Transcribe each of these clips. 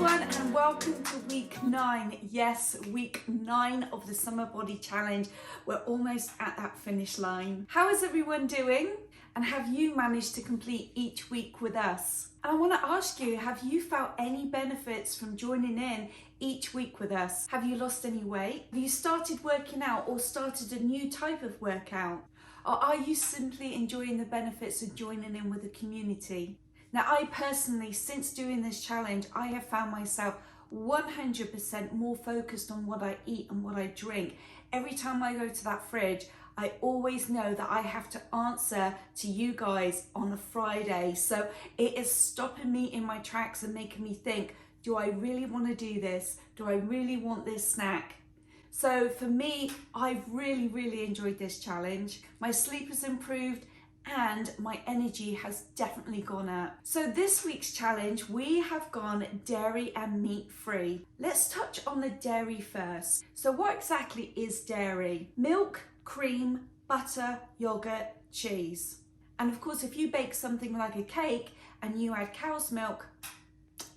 everyone and welcome to week 9. Yes, week 9 of the Summer Body Challenge. We're almost at that finish line. How is everyone doing? And have you managed to complete each week with us? And I want to ask you, have you felt any benefits from joining in each week with us? Have you lost any weight? Have you started working out or started a new type of workout? Or are you simply enjoying the benefits of joining in with the community? Now, I personally, since doing this challenge, I have found myself 100% more focused on what I eat and what I drink. Every time I go to that fridge, I always know that I have to answer to you guys on a Friday. So it is stopping me in my tracks and making me think, do I really want to do this? Do I really want this snack? So for me, I've really enjoyed this challenge. My sleep has improved and my energy has definitely gone up. So this week's challenge, we have gone dairy and meat free. Let's touch on the dairy first. So what exactly is dairy? Milk, cream, butter, yogurt, cheese. And of course, if you bake something like a cake and you add cow's milk,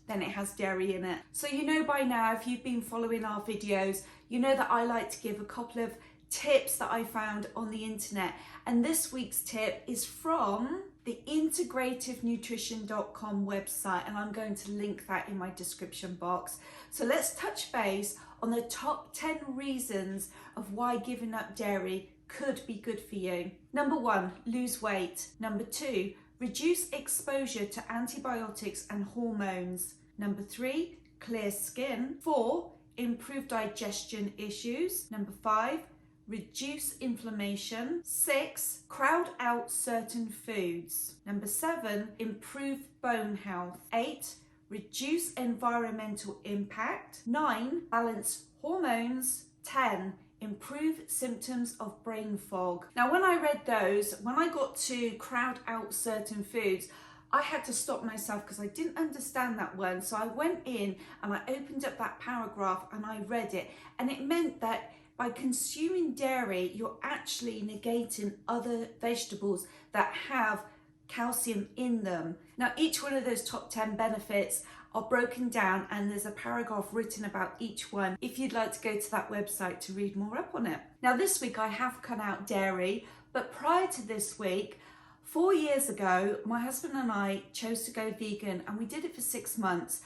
then it has dairy in it. So you know by now, if you've been following our videos, you know that I like to give a couple of tips that I found on the internet. And this week's tip is from the integrativenutrition.com website, and I'm going to link that in my description box. So let's touch base on the top 10 reasons of why giving up dairy could be good for you. Number 1, lose weight. Number 2, reduce exposure to antibiotics and hormones. Number 3, clear skin. 4, improve digestion issues. Number 5, reduce inflammation. 6, crowd out certain foods. Number 7, improve bone health. 8, reduce environmental impact. 9, balance hormones. 10, improve symptoms of brain fog. Now, when I read those, when I got to crowd out certain foods, I had to stop myself because I didn't understand that one. So I went in and I opened up that paragraph and I read it. And it meant that by consuming dairy, you're actually negating other vegetables that have calcium in them. Now, each one of those top 10 benefits are broken down and there's a paragraph written about each one if you'd like to go to that website to read more up on it. Now, this week I have cut out dairy, but prior to this week, 4 years ago, my husband and I chose to go vegan, and we did it for 6 months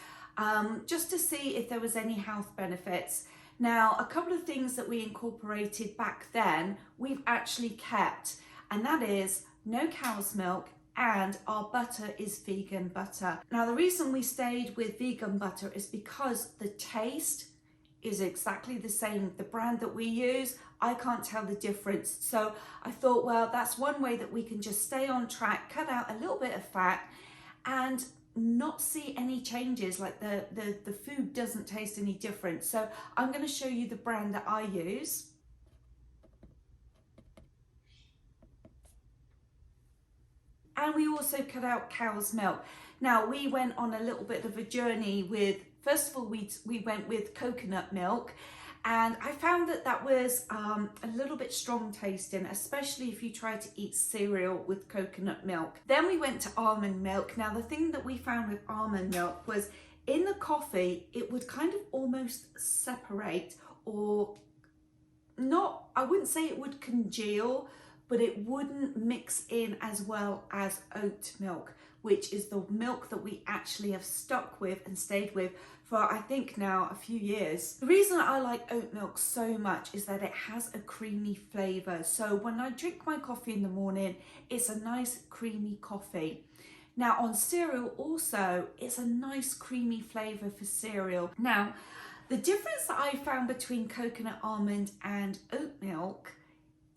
just to see if there was any health benefits. Now, a couple of things that we incorporated back then, we've actually kept, and that is no cow's milk, and our butter is vegan butter. Now, the reason we stayed with vegan butter is because the taste is exactly the same. The brand that we use, I can't tell the difference. So I thought, well, that's one way that we can just stay on track, cut out a little bit of fat, and not see any changes, like the food doesn't taste any different. So I'm going to show you the brand that I use. And we also cut out cow's milk. Now, we went on a little bit of a journey with, first of all, we went with coconut milk, and I found that that was a little bit strong tasting, especially if you try to eat cereal with coconut milk. Then we went to almond milk. Now, the thing that we found with almond milk was in the coffee, it would kind of almost separate, or not, I wouldn't say it would congeal, but it wouldn't mix in as well as oat milk, which is the milk that we actually have stuck with and stayed with for, I think now, a few years. The reason I like oat milk so much is that it has a creamy flavour. So when I drink my coffee in the morning, it's a nice creamy coffee. Now, on cereal also, it's a nice creamy flavour for cereal. Now, the difference that I found between coconut almond and oat milk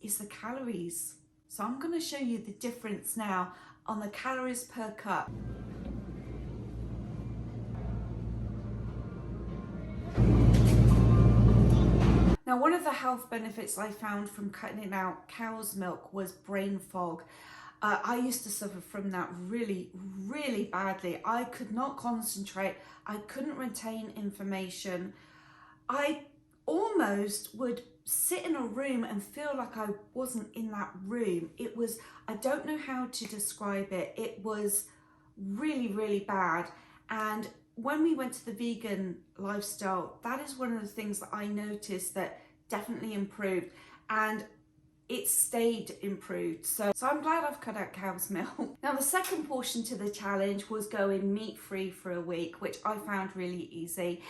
is the calories. So I'm going to show you the difference now on the calories per cup. Now, one of the health benefits I found from cutting out cow's milk was brain fog. I used to suffer from that really badly. I could not concentrate. I couldn't retain information. I almost would sit in a room and feel like I wasn't in that room. It was, I don't know how to describe it. It was really bad. And when we went to the vegan lifestyle, that is one of the things that I noticed that definitely improved, and it stayed improved. So I'm glad I've cut out cow's milk. Now the second portion to the challenge was going meat-free for a week, which I found really easy.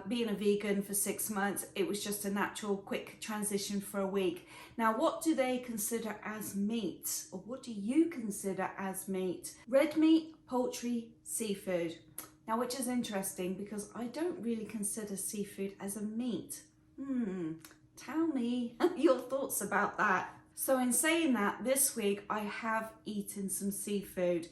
Being a vegan for 6 months, it was just a natural, quick transition for a week. Now, what do they consider as meat? Or what do you consider as meat? Red meat, poultry, seafood. Now, which is interesting because I don't really consider seafood as a meat. Tell me your thoughts about that. So in saying that, this week I have eaten some seafood,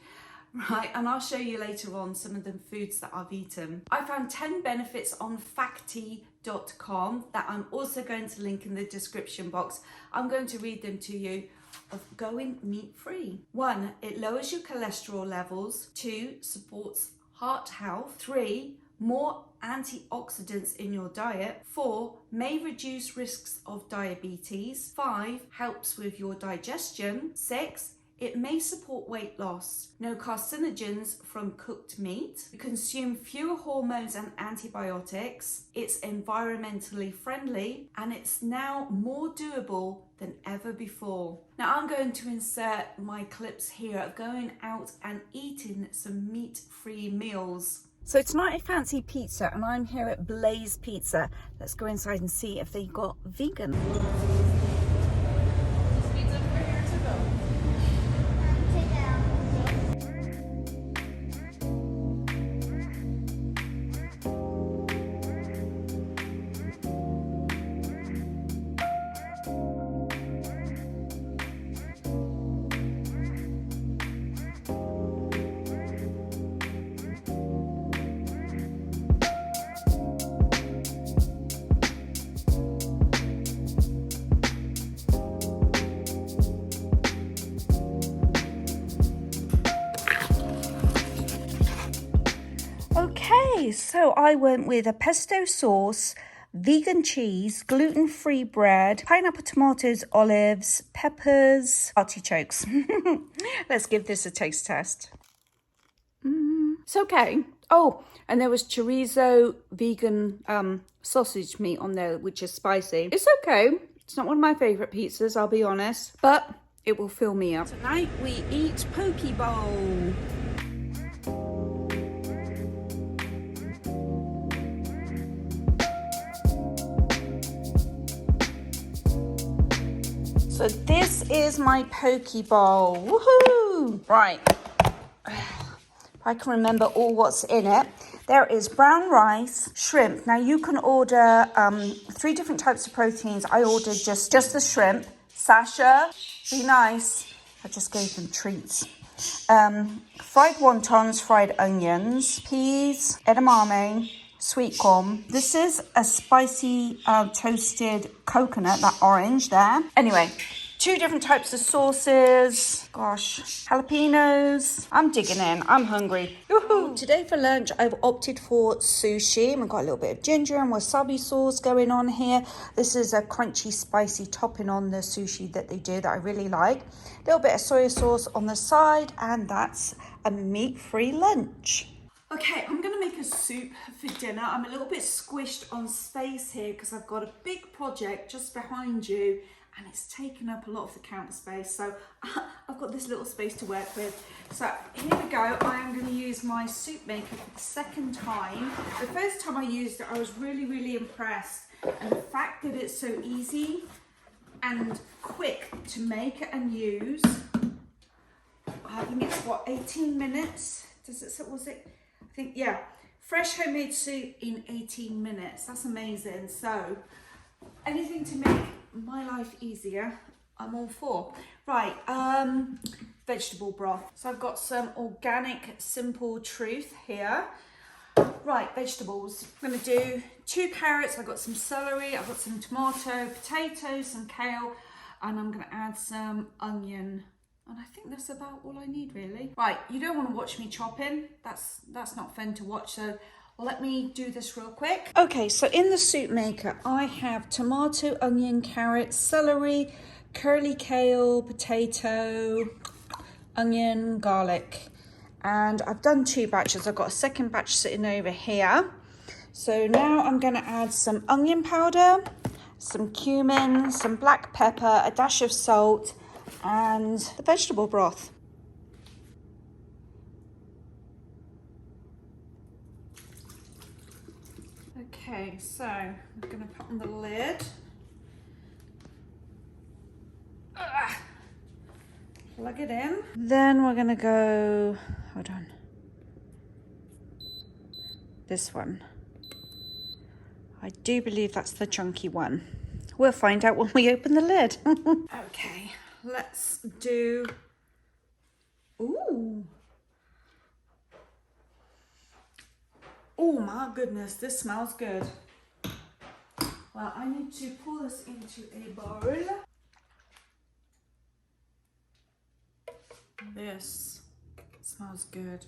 right? And I'll show you later on some of the foods that I've eaten. I found 10 benefits on facty.com that I'm also going to link in the description box. I'm going to read them to you of going meat-free. 1, it lowers your cholesterol levels. 2, supports heart health. 3, more antioxidants in your diet. 4, may reduce risks of diabetes. 5, helps with your digestion. 6, it may support weight loss. No carcinogens from cooked meat. You consume fewer hormones and antibiotics. It's environmentally friendly, and it's now more doable than ever before. Now I'm going to insert my clips here of going out and eating some meat-free meals. So tonight I fancy pizza, and I'm here at Blaze Pizza. Let's go inside and see if they got vegan. Pizza over here to go. Okay, so I went with a pesto sauce, vegan cheese, gluten-free bread, pineapple, tomatoes, olives, peppers, artichokes. Let's give this a taste test. It's okay. Oh, and there was chorizo vegan sausage meat on there, which is spicy. It's okay. It's not one of my favourite pizzas, I'll be honest, but it will fill me up. Tonight we eat poke bowl. So this is my poke bowl. Woohoo! Right. If I can remember all what's in it. There is brown rice, shrimp. Now you can order 3 different types of proteins. I ordered just the shrimp. Sasha, be nice. I just gave them treats. Fried wontons, fried onions, peas, edamame, sweet corn. This is a spicy toasted coconut, that orange there. Anyway, 2 different types of sauces. Gosh, jalapenos. I'm digging in. I'm hungry. Woohoo! Today for lunch, I've opted for sushi. I've got a little bit of ginger and wasabi sauce going on here. This is a crunchy, spicy topping on the sushi that they do that I really like. A little bit of soy sauce on the side, and that's a meat-free lunch. Okay, I'm gonna make a soup for dinner. I'm a little bit squished on space here because I've got a big project just behind you and it's taken up a lot of the counter space. So I've got this little space to work with. So here we go. I am gonna use my soup maker for the second time. The first time I used it, I was really impressed. And the fact that it's so easy and quick to make and use. I think it's what, 18 minutes? Was it? I think, yeah, fresh homemade soup in 18 minutes. That's amazing. So anything to make my life easier, I'm all for. Right, vegetable broth. So I've got some organic Simple Truth here. Right, vegetables. I'm gonna do 2 carrots. I've got some celery, I've got some tomato, potatoes, some kale, and I'm gonna add some onion. And I think that's about all I need, really. Right, you don't want to watch me chopping. That's not fun to watch, so let me do this real quick. Okay, so in the soup maker, I have tomato, onion, carrot, celery, curly kale, potato, onion, garlic, And I've done 2 batches. I've got a second batch sitting over here. So now I'm going to add some onion powder, some cumin, some black pepper, a dash of salt, and the vegetable broth. Okay, so I'm going to put on the lid. Plug it in. Then we're going to go, hold on, this one. I do believe that's the chunky one. We'll find out when we open the lid. Okay, let's do, ooh. Oh my goodness, this smells good. Well, I need to pour this into a bowl. This smells good.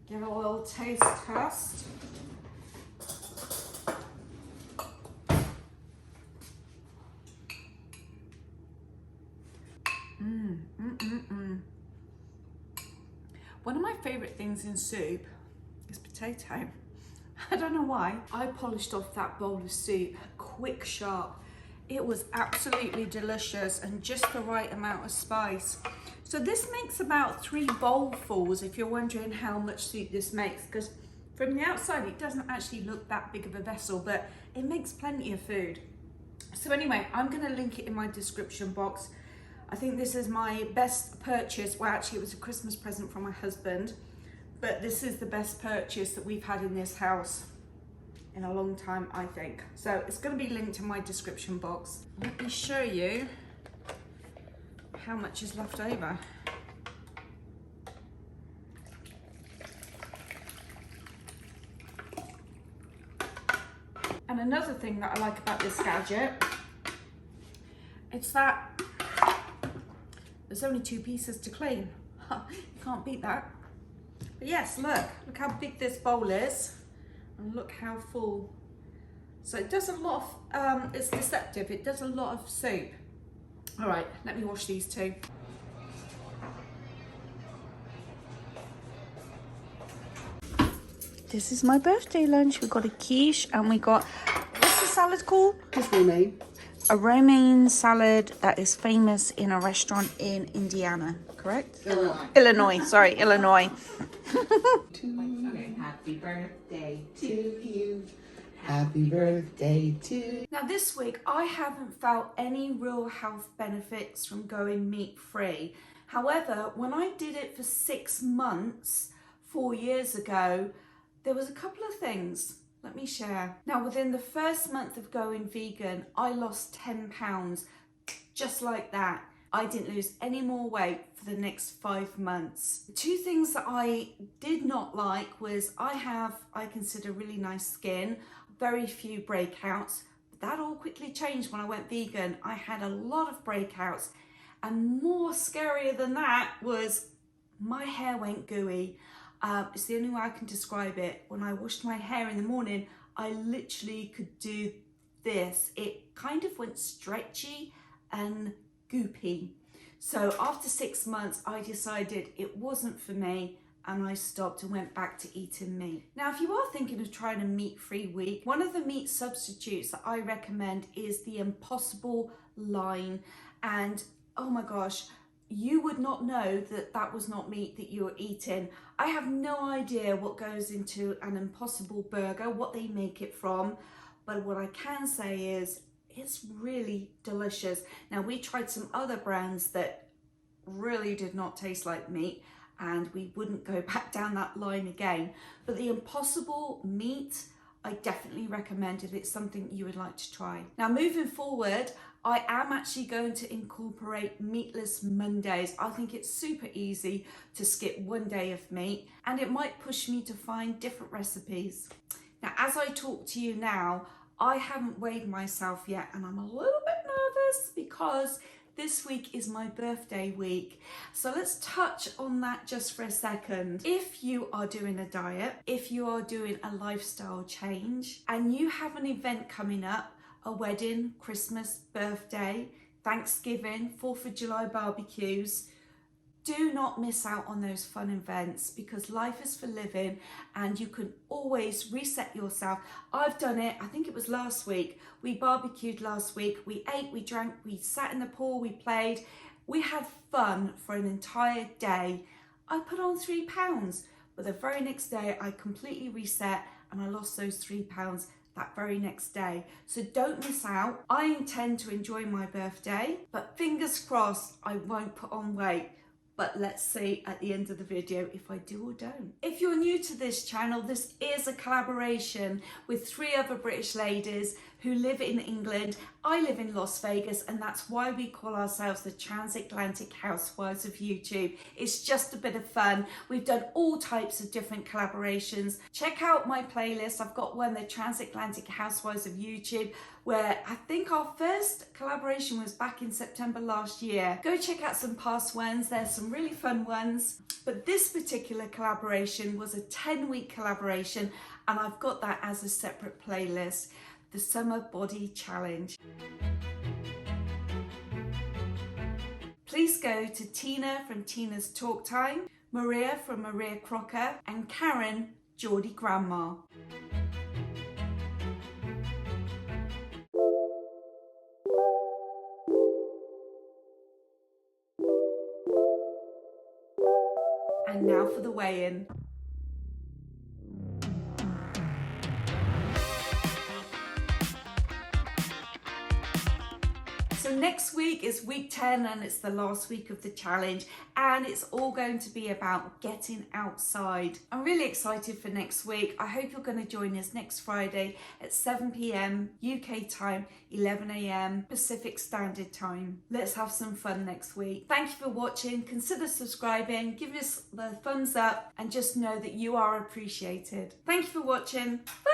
Give it a little taste test. One of my favourite things in soup is potato. I don't know why. I polished off that bowl of soup, quick, sharp. It was absolutely delicious and just the right amount of spice. So this makes about 3 bowlfuls if you're wondering how much soup this makes, because from the outside it doesn't actually look that big of a vessel, but it makes plenty of food. So anyway, I'm going to link it in my description box. I think this is my best purchase. Well, actually it was a Christmas present from my husband, but this is the best purchase that we've had in this house in a long time, I think. So it's going to be linked in my description box. Let me show you how much is left over. And another thing that I like about this gadget, it's that there's only 2 pieces to clean. You can't beat that. But yes, look how big this bowl is, and look how full. So it does a lot of, it's deceptive, it does a lot of soup. All right, let me wash these 2. This is my birthday lunch. We got a quiche and we got, what's the salad called? Romaine. A romaine salad that is famous in a restaurant in Indiana, correct? Illinois, sorry, Illinois. Happy birthday to you. Happy birthday to you. Now this week, I haven't felt any real health benefits from going meat-free. However, when I did it for 6 months, 4 years ago, there was a couple of things. Let me share. Now, within the first month of going vegan, I lost 10 pounds, just like that. I didn't lose any more weight for the next 5 months. The 2 things that I did not like was I consider really nice skin, very few breakouts. That all quickly changed when I went vegan. I had a lot of breakouts, and more scarier than that was my hair went gooey. It's the only way I can describe it. When I washed my hair in the morning, I literally could do this. It kind of went stretchy and goopy. So after 6 months, I decided it wasn't for me, and I stopped and went back to eating meat. Now, if you are thinking of trying a meat-free week, one of the meat substitutes that I recommend is the Impossible line. And oh my gosh, you would not know that that was not meat that you were eating. I have no idea what goes into an Impossible burger, what they make it from, but what I can say is it's really delicious. Now, we tried some other brands that really did not taste like meat, and we wouldn't go back down that line again. But the Impossible meat, I definitely recommend if it's something you would like to try. Now, moving forward, I am actually going to incorporate meatless Mondays. I think it's super easy to skip 1 day of meat, and it might push me to find different recipes. Now, as I talk to you now, I haven't weighed myself yet, and I'm a little bit nervous because this week is my birthday week. So let's touch on that just for a second. If you are doing a diet, if you are doing a lifestyle change, and you have an event coming up, a wedding, Christmas, birthday, Thanksgiving, 4th of July barbecues, Do not miss out on those fun events because life is for living and you can always reset yourself. I've done it, I think it was last week. We barbecued last week, we ate, we drank, we sat in the pool, we played. We had fun for an entire day. I put on £3, but the very next day I completely reset and I lost those £3 that very next day. So don't miss out. I intend to enjoy my birthday, but fingers crossed I won't put on weight. But let's see at the end of the video if I do or don't. If you're new to this channel, this is a collaboration with 3 other British ladies who live in England. I live in Las Vegas, and that's why we call ourselves the Transatlantic Housewives of YouTube. It's just a bit of fun. We've done all types of different collaborations. Check out my playlist. I've got one, the Transatlantic Housewives of YouTube, where I think our first collaboration was back in September last year. Go check out some past ones. There's some really fun ones. But this particular collaboration was a 10-week collaboration, and I've got that as a separate playlist. The Summer Body Challenge. Please go to Tina from Tina's Talk Time, Maria from Maria Crocker, and Karen, Geordie Grandma. And now for the weigh-in. So next week is week 10 and it's the last week of the challenge, and it's all going to be about getting outside. I'm really excited for next week. I hope you're going to join us next Friday at 7 p.m. UK time, 11 a.m. Pacific Standard Time. Let's have some fun next week. Thank you for watching. Consider subscribing, give us the thumbs up, and just know that you are appreciated. Thank you for watching. Bye.